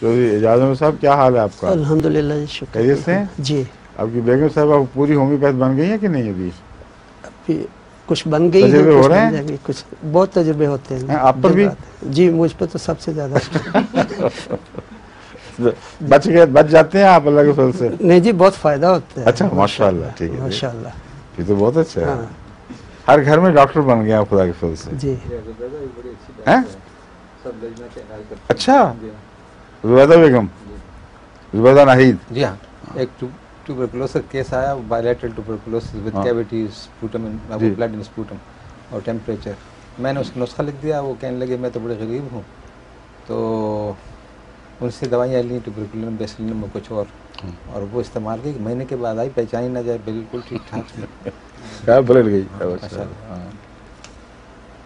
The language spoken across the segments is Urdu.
چودھری اعجاز احمد صاحب، کیا حال ہے آپ کا؟ الحمدللہ جی، شکر خیریت سے ہیں؟ جی. آپ کی بیگم صاحبہ پوری ہومیوپیتھ بن گئی ہیں کہ نہیں ابھی؟ ابھی کچھ بن گئی ہیں، تجربے ہو کچھ رہے بن ہیں؟ جائیں گی. کچھ بہت تجربے ہوتے ہیں آپ پر دن بھی؟ رات. جی مجھ پہ تو سب سے زیادہ. بچ جاتے ہیں آپ اللہ کے فضل سے؟ نہیں جی، بہت فائدہ ہوتا ہے. اچھا ماشاء اللہ، ٹھیک ہے، ماشاء اللہ. یہ تو بہت اچھا ہے. ہاں ہر گھر میں ڈاکٹر بن گیا خدا کے فضل سے. جی. ہیں؟ اچھا، زبیدہ بیگم، زبیدہ ناہید. جی ہاں، ایک ٹوبرکلوسس کیس آیا، بائلیٹرل ٹوبرکلوسس ود کیویٹیز، اسپوٹم، بلڈ ان اسپوٹم اور ٹیمپریچر. میں نے اس کو نسخہ لکھ دیا. وہ کہنے لگے میں تو بڑے غریب ہوں، تو ان سے دوائیاں لیں، ٹوبرکلین، بیسلین میں کچھ اور وہ استعمال کی. مہینے کے بعد آئی، پہچانی نہ جائے، بالکل ٹھیک ٹھاک تھی. کیا پلٹ گئی.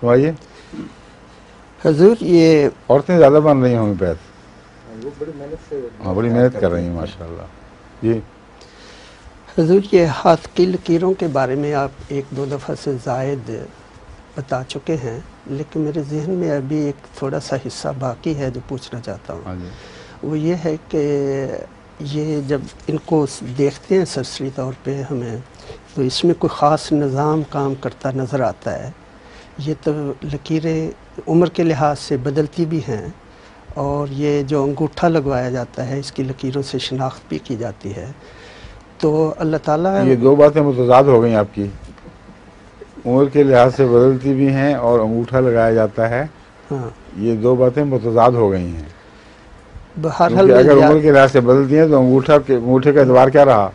سنائیے. حضور یہ عورتیں زیادہ بن رہی ہیں ہومیوپیتھ. وہ بڑی محنت سے بڑی محنت کر رہی ہیں ماشاء اللہ. جی حضور، یہ ہاتھ کی لکیروں کے بارے میں آپ ایک دو دفعہ سے زائد بتا چکے ہیں، لیکن میرے ذہن میں ابھی ایک تھوڑا سا حصہ باقی ہے جو پوچھنا چاہتا ہوں. ہاں جی. وہ یہ ہے کہ یہ جب ان کو دیکھتے ہیں سرسری طور پہ ہمیں، تو اس میں کوئی خاص نظام کام کرتا نظر آتا ہے. یہ تو لکیریں عمر کے لحاظ سے بدلتی بھی ہیں، اور یہ جو انگوٹھا لگوایا جاتا ہے اس کی لکیروں سے شناخت بھی کی جاتی ہے. تو اللہ تعالیٰ، یہ دو باتیں متضاد ہو گئیں آپ کی. عمر کے لحاظ سے بدلتی بھی ہیں اور انگوٹھا لگایا جاتا ہے. ہاں یہ دو باتیں متضاد ہو گئی ہیں. بہرحال کیونکہ اگر میں عمر کے لحاظ سے بدلتی ہیں تو انگوٹھے کا اعتبار کیا رہا؟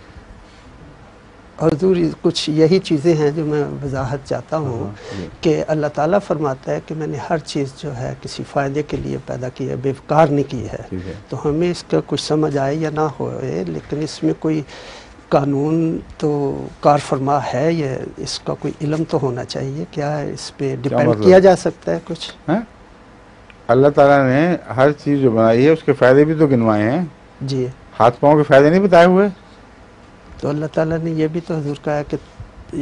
حضور کچھ یہی چیزیں ہیں جو میں وضاحت چاہتا ہوں کہ اللہ تعالیٰ فرماتا ہے کہ میں نے ہر چیز جو ہے کسی فائدے کے لیے پیدا کی ہے، بیکار نہیں کی ہے. تو ہمیں اس کا کچھ سمجھ آئے یا نہ ہوئے، لیکن اس میں کوئی قانون تو کار فرما ہے. یہ اس کا کوئی علم تو ہونا چاہیے. کیا اس پہ ڈیپینڈ کیا جا سکتا ہے کچھ؟ اللہ تعالیٰ نے ہر چیز جو بنائی ہے اس کے فائدے بھی تو گنوائے ہیں. جی. ہاتھ پاؤں کے فائدے نہیں بتائے ہوئے؟ تو اللہ تعالیٰ نے یہ بھی تو حضور کہا ہے کہ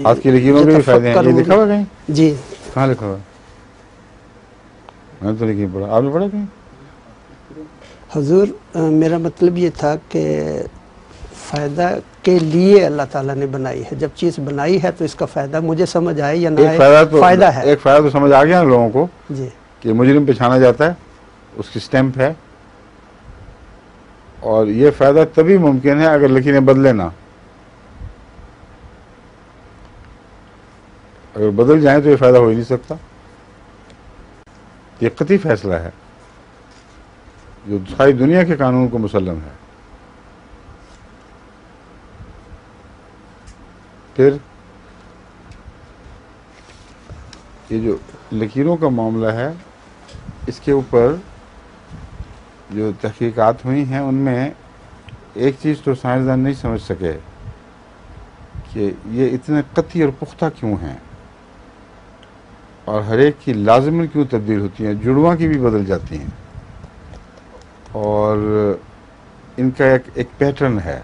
ہاتھ کی لکیروں کے بھی فائدے ہیں. یہ لکھا ہوا کہیں؟ جی. کہاں لکھا ہوا؟ میں تو نہیں پڑھا. آپ نے پڑھا کہیں؟ حضور میرا مطلب یہ تھا کہ فائدہ کے لیے اللہ تعالیٰ نے بنائی ہے. جب چیز بنائی ہے تو اس کا فائدہ مجھے سمجھ آئے یا نہ آئے، فائدہ ہے. ایک فائدہ تو سمجھ آ گیا لوگوں کو جی کہ مجرم پہچانا جاتا ہے، اس کی سٹیمپ ہے. اور یہ فائدہ تبھی ممکن ہے اگر لکیریں بدلے نہ. اگر بدل جائیں تو یہ فائدہ ہو ہی نہیں سکتا. یہ قطعی فیصلہ ہے جو ساری دنیا کے قانون کو مسلم ہے. پھر یہ جو لکیروں کا معاملہ ہے، اس کے اوپر جو تحقیقات ہوئی ہیں ان میں ایک چیز تو سائنسدان نہیں سمجھ سکے کہ یہ اتنے قطعی اور پختہ کیوں ہیں اور ہر ایک کی لازماً کیوں تبدیل ہوتی ہیں. جڑواں کی بھی بدل جاتی ہیں اور ان کا ایک پیٹرن ہے.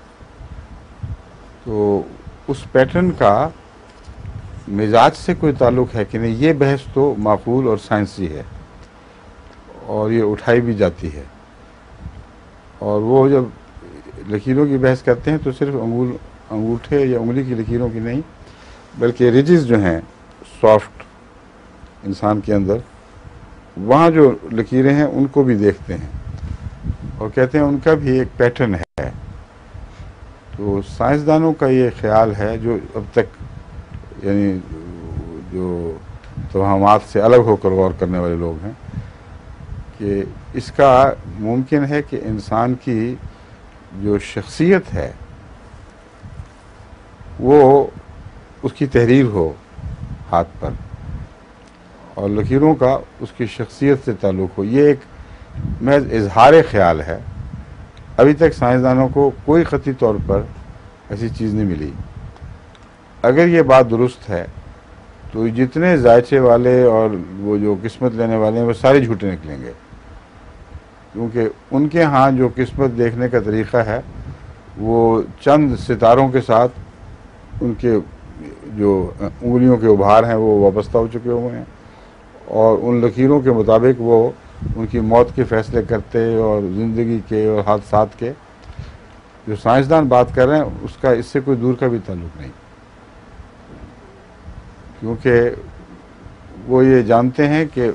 تو اس پیٹرن کا مزاج سے کوئی تعلق ہے کہ نہیں، یہ بحث تو معقول اور سائنسی ہے اور یہ اٹھائی بھی جاتی ہے. اور وہ جب لکیروں کی بحث کرتے ہیں تو صرف انگوٹھے یا انگلی کی لکیروں کی نہیں، بلکہ رجز جو ہیں سافٹ انسان کے اندر، وہاں جو لکیریں ہیں ان کو بھی دیکھتے ہیں اور کہتے ہیں ان کا بھی ایک پیٹرن ہے. تو سائنسدانوں کا یہ خیال ہے، جو اب تک یعنی جو توہمات سے الگ ہو کر غور کرنے والے لوگ ہیں، کہ اس کا ممکن ہے کہ انسان کی جو شخصیت ہے وہ اس کی تحریر ہو ہاتھ پر اور لکیروں کا اس کی شخصیت سے تعلق ہو. یہ ایک محض اظہار خیال ہے. ابھی تک سائنسدانوں کو کوئی قطعی طور پر ایسی چیز نہیں ملی. اگر یہ بات درست ہے تو جتنے ذائچے والے اور وہ جو قسمت لینے والے ہیں وہ سارے جھوٹے نکلیں گے، کیونکہ ان کے ہاں جو قسمت دیکھنے کا طریقہ ہے وہ چند ستاروں کے ساتھ ان کے جو انگلیوں کے ابھار ہیں وہ وابستہ ہو چکے ہوئے ہیں اور ان لکیروں کے مطابق وہ ان کی موت کے فیصلے کرتے اور زندگی کے اور حادثات کے، جو سائنسدان بات کر رہے ہیں اس کا اس سے کوئی دور کا بھی تعلق نہیں، کیونکہ وہ یہ جانتے ہیں کہ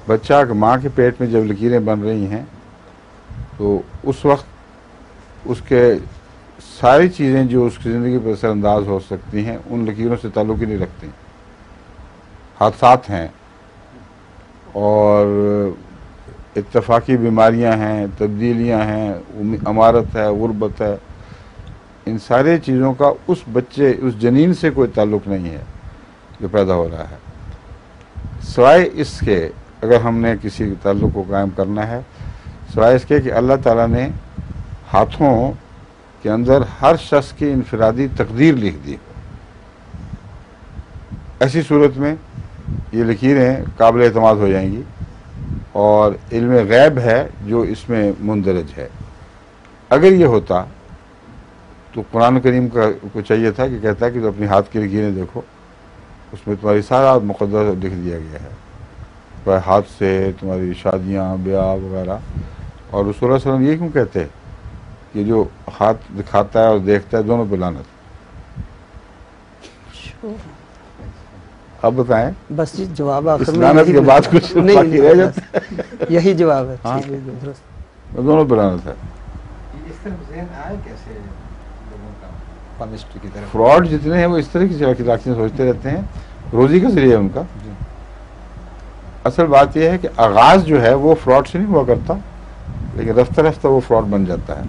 بچہ ماں کے پیٹ میں جب لکیریں بن رہی ہیں تو اس وقت اس کے ساری چیزیں جو اس کی زندگی پر اثر انداز ہو سکتی ہیں ان لکیروں سے تعلق ہی نہیں رکھتی، حادثات ہیں اور اتفاقی بیماریاں ہیں، تبدیلیاں ہیں، امارت ہے، غربت ہے، ان سارے چیزوں کا اس بچے اس جنین سے کوئی تعلق نہیں ہے جو پیدا ہو رہا ہے، سوائے اس کے اگر ہم نے کسی تعلق کو قائم کرنا ہے سوائے اس کے کہ اللہ تعالیٰ نے ہاتھوں کے اندر ہر شخص کی انفرادی تقدیر لکھ دی، ایسی صورت میں یہ لکیریں قابل اعتماد ہو جائیں گی اور علم غیب ہے جو اس میں مندرج ہے۔ اگر یہ ہوتا تو قرآن کریم کو چاہیے تھا کہ کہتا ہے کہ تو اپنی ہاتھ کی لکیریں دیکھو، اس میں تمہاری سارا مقدر لکھ دیا گیا ہے، تمہارے ہاتھ سے تمہاری شادیاں بیاہ وغیرہ، اور رسول اللہ صلی اللہ علیہ وسلم یہ کیوں کہتے ہیں کہ جو ہاتھ دکھاتا ہے اور دیکھتا ہے دونوں پہ لعنت۔ اب بتائیں، بس جی جواب آخر اس میں لعنت یہی کے بعد ملتا کچھ ہے۔ نہیں باقی رہ نہیں، جاتا بس یہی جواب ہے۔ ہاں، ٹھیک ہے، درست۔ دونوں پہ لعنت ہے۔ اس طرف ذہن آئے کیسے لوگوں کا پامسٹری کی طرف؟ فراڈ جتنے ہیں وہ اس طرح کی چالاکیاں سوچتے رہتے ہیں، روزی کا ذریعہ ہے ان کا۔ جی اصل بات یہ ہے کہ آغاز جو ہے وہ فراڈ سے نہیں ہوا کرتا، لیکن رفتہ رفتہ وہ فراڈ بن جاتا ہے۔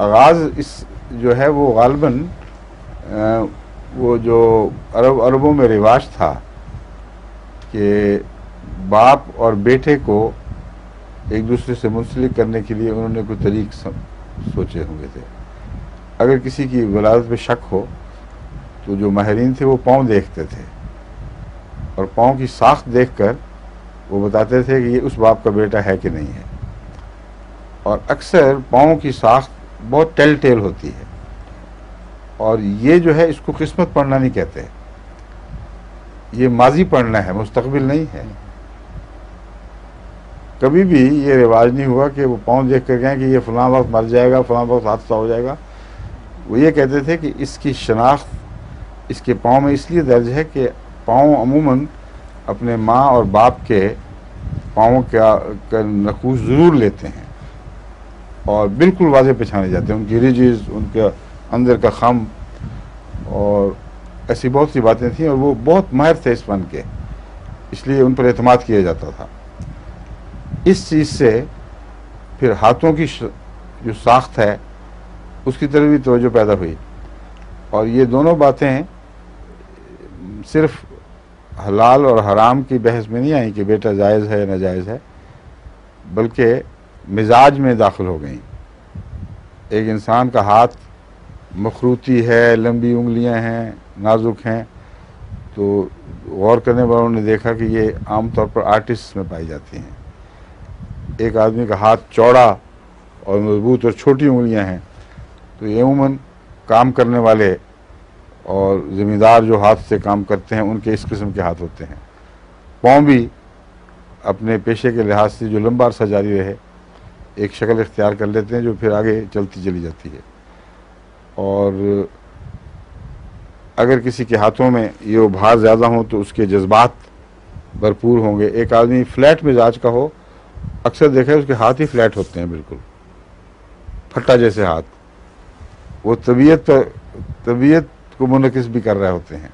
آغاز اس جو ہے وہ غالباً وہ جو عربوں میں رواج تھا کہ باپ اور بیٹے کو ایک دوسرے سے منسلک کرنے کے لیے انہوں نے کوئی طریق سوچے ہوئے تھے۔ اگر کسی کی ولادت میں شک ہو تو جو ماہرین تھے وہ پاؤں دیکھتے تھے اور پاؤں کی ساخت دیکھ کر وہ بتاتے تھے کہ یہ اس باپ کا بیٹا ہے کہ نہیں ہے، اور اکثر پاؤں کی ساخت بہت ٹیل ٹیل ہوتی ہے، اور یہ جو ہے اس کو قسمت پڑھنا نہیں کہتے، یہ ماضی پڑھنا ہے، مستقبل نہیں ہے۔ کبھی بھی یہ رواج نہیں ہوا کہ وہ پاؤں دیکھ کر گئے کہ یہ فلاں وقت مر جائے گا، فلاں وقت حادثہ ہو جائے گا۔ وہ یہ کہتے تھے کہ اس کی شناخت اس کے پاؤں میں اس لیے درج ہے کہ پاؤں عموماً اپنے ماں اور باپ کے پاؤں کا نقوش ضرور لیتے ہیں اور بالکل واضح پہچانے جاتے ہیں، ان کی رجز، ان کے اندر کا خم، اور ایسی بہت سی باتیں تھیں، اور وہ بہت ماہر تھے اس فن کے، اس لیے ان پر اعتماد کیا جاتا تھا۔ اس چیز سے پھر ہاتھوں کی جو ساخت ہے اس کی طرف بھی توجہ پیدا ہوئی، اور یہ دونوں باتیں صرف حلال اور حرام کی بحث میں نہیں آئیں کہ بیٹا جائز ہے یا ناجائز ہے، بلکہ مزاج میں داخل ہو گئیں۔ ایک انسان کا ہاتھ مخروطی ہے، لمبی انگلیاں ہیں، نازک ہیں، تو غور کرنے والوں نے دیکھا کہ یہ عام طور پر آرٹسٹ میں پائی جاتی ہیں۔ ایک آدمی کا ہاتھ چوڑا اور مضبوط اور چھوٹی انگلیاں ہیں تو یہ عموماً کام کرنے والے اور ذمہ دار جو ہاتھ سے کام کرتے ہیں ان کے اس قسم کے ہاتھ ہوتے ہیں۔ پاؤں بھی اپنے پیشے کے لحاظ سے جو لمبا عرصہ جاری رہے ایک شکل اختیار کر لیتے ہیں جو پھر آگے چلتی چلی جاتی ہے، اور اگر کسی کے ہاتھوں میں یہ ابھار زیادہ ہوں تو اس کے جذبات بھرپور ہوں گے۔ ایک آدمی فلیٹ مزاج کا ہو، اکثر دیکھا ہے اس کے ہاتھ ہی فلیٹ ہوتے ہیں، بالکل پھٹا جیسے ہاتھ، وہ طبیعت کو منعکس بھی کر رہے ہوتے ہیں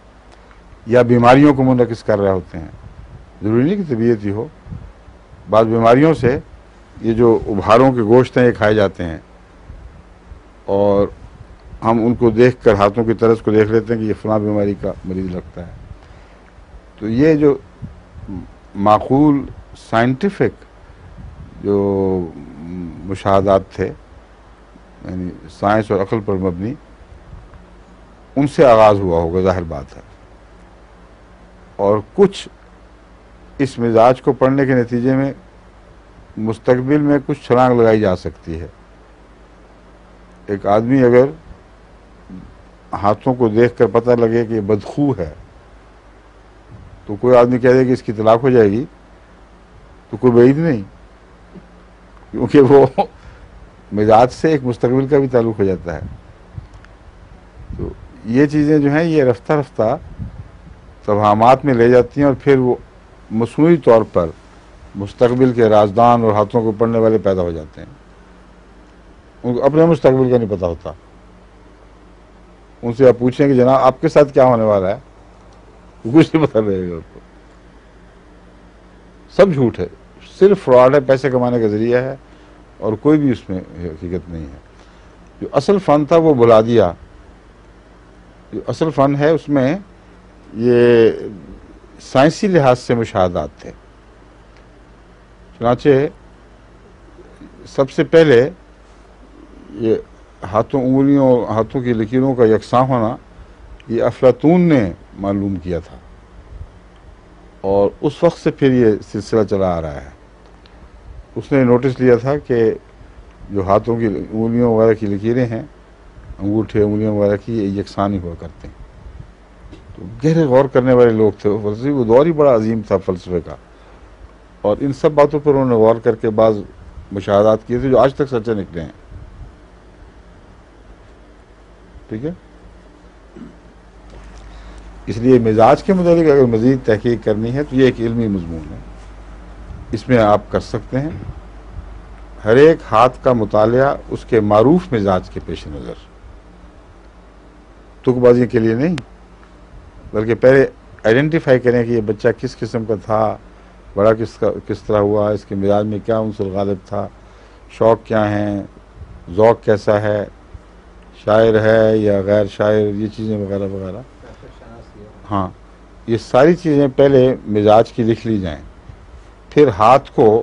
یا بیماریوں کو منعکس کر رہے ہوتے ہیں۔ ضروری نہیں کہ طبیعت ہی ہو، بعض بیماریوں سے یہ جو ابھاروں کے گوشت ہیں یہ کھائے جاتے ہیں، اور ہم ان کو دیکھ کر ہاتھوں کی طرز کو دیکھ لیتے ہیں کہ یہ فلاں بیماری کا مریض لگتا ہے۔ تو یہ جو معقول سائنٹیفک جو مشاہدات تھے، یعنی سائنس اور عقل پر مبنی، ان سے آغاز ہوا ہوگا، ظاہر بات ہے، اور کچھ اس مزاج کو پڑھنے کے نتیجے میں مستقبل میں کچھ چھلانگ لگائی جا سکتی ہے۔ ایک آدمی اگر ہاتھوں کو دیکھ کر پتہ لگے کہ یہ بدخو ہے تو کوئی آدمی کہہ دے کہ اس کی طلاق ہو جائے گی، تو کوئی بعید نہیں، کیونکہ وہ مزاج سے ایک مستقبل کا بھی تعلق ہو جاتا ہے۔ تو یہ چیزیں جو ہیں یہ رفتہ رفتہ توہمات میں لے جاتی ہیں، اور پھر وہ مصنوعی طور پر مستقبل کے رازدان اور ہاتھوں کو پڑھنے والے پیدا ہو جاتے ہیں۔ ان کو اپنے مستقبل کا نہیں پتہ ہوتا۔ ان سے آپ پوچھیں کہ جناب آپ کے ساتھ کیا ہونے والا ہے، کچھ نہیں پتہ رہے گا آپ کو۔ سب جھوٹ ہے، صرف فراڈ ہے، پیسے کمانے کا ذریعہ ہے، اور کوئی بھی اس میں حقیقت نہیں ہے۔ جو اصل فن تھا وہ بھلا دیا۔ جو اصل فن ہے اس میں یہ سائنسی لحاظ سے مشاہدات تھے۔ چنانچہ سب سے پہلے یہ انگلیوں ہاتھوں کی لکیروں کا یکساں ہونا یہ افلاطون نے معلوم کیا تھا، اور اس وقت سے پھر یہ سلسلہ چلا آ رہا ہے۔ اس نے نوٹس لیا تھا کہ جو ہاتھوں کی انگلیوں وغیرہ کی لکیریں ہیں، انگوٹھے انگلیوں وغیرہ کی، یہ یکساں نہیں ہوا کرتے ہیں۔ تو گہرے غور کرنے والے لوگ تھے وہ فلسفی، وہ دور ہی بڑا عظیم تھا فلسفے کا، اور ان سب باتوں پر انہوں نے غور کر کے بعض مشاہدات کیے تھے جو آج تک سچے نکلے ہیں۔ ٹھیک ہے، اس لیے مزاج کے متعلق اگر مزید تحقیق کرنی ہے تو یہ ایک علمی مضمون ہے، اس میں آپ کر سکتے ہیں۔ ہر ایک ہاتھ کا مطالعہ اس کے معروف مزاج کے پیش نظر، تک بازی کے لیے نہیں، بلکہ پہلے آئیڈینٹیفائی کریں کہ یہ بچہ کس قسم کا تھا، بڑا کس طرح ہوا، اس کے مزاج میں کیا عنصر غالب تھا، شوق کیا ہیں، ذوق کیسا ہے، شاعر ہے یا غیر شاعر، یہ چیزیں وغیرہ وغیرہ۔ ہاں، یہ ساری چیزیں پہلے مزاج کی لکھ لی جائیں، پھر ہاتھ کو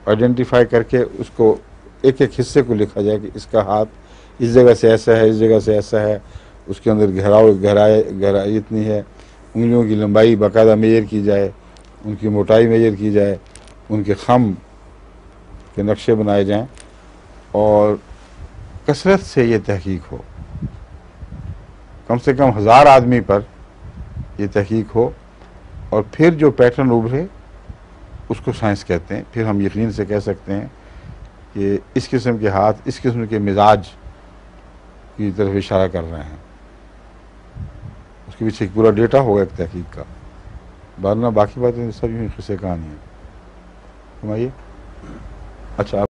آئیڈینٹیفائی کر کے اس کو ایک ایک حصے کو لکھا جائے کہ اس کا ہاتھ اس جگہ سے ایسا ہے، اس جگہ سے ایسا ہے، اس کے اندر گہرائی اتنی ہے، انگلیوں کی لمبائی باقاعدہ میجر کی جائے، ان کی موٹائی میجر کی جائے، ان کے خم کے نقشے بنائے جائیں، اور کثرت سے یہ تحقیق ہو، کم سے کم 1000 آدمی پر یہ تحقیق ہو، اور پھر جو پیٹرن ابھرے اس کو سائنس کہتے ہیں۔ پھر ہم یقین سے کہہ سکتے ہیں کہ اس قسم کے ہاتھ اس قسم کے مزاج کی طرف اشارہ کر رہے ہیں۔ اس کے پیچھے ایک پورا ڈیٹا ہوگا ایک تحقیق کا، ورنہ باقی باتیں سب یوں قصے کہانی ہیں۔ ہمائیے اچھا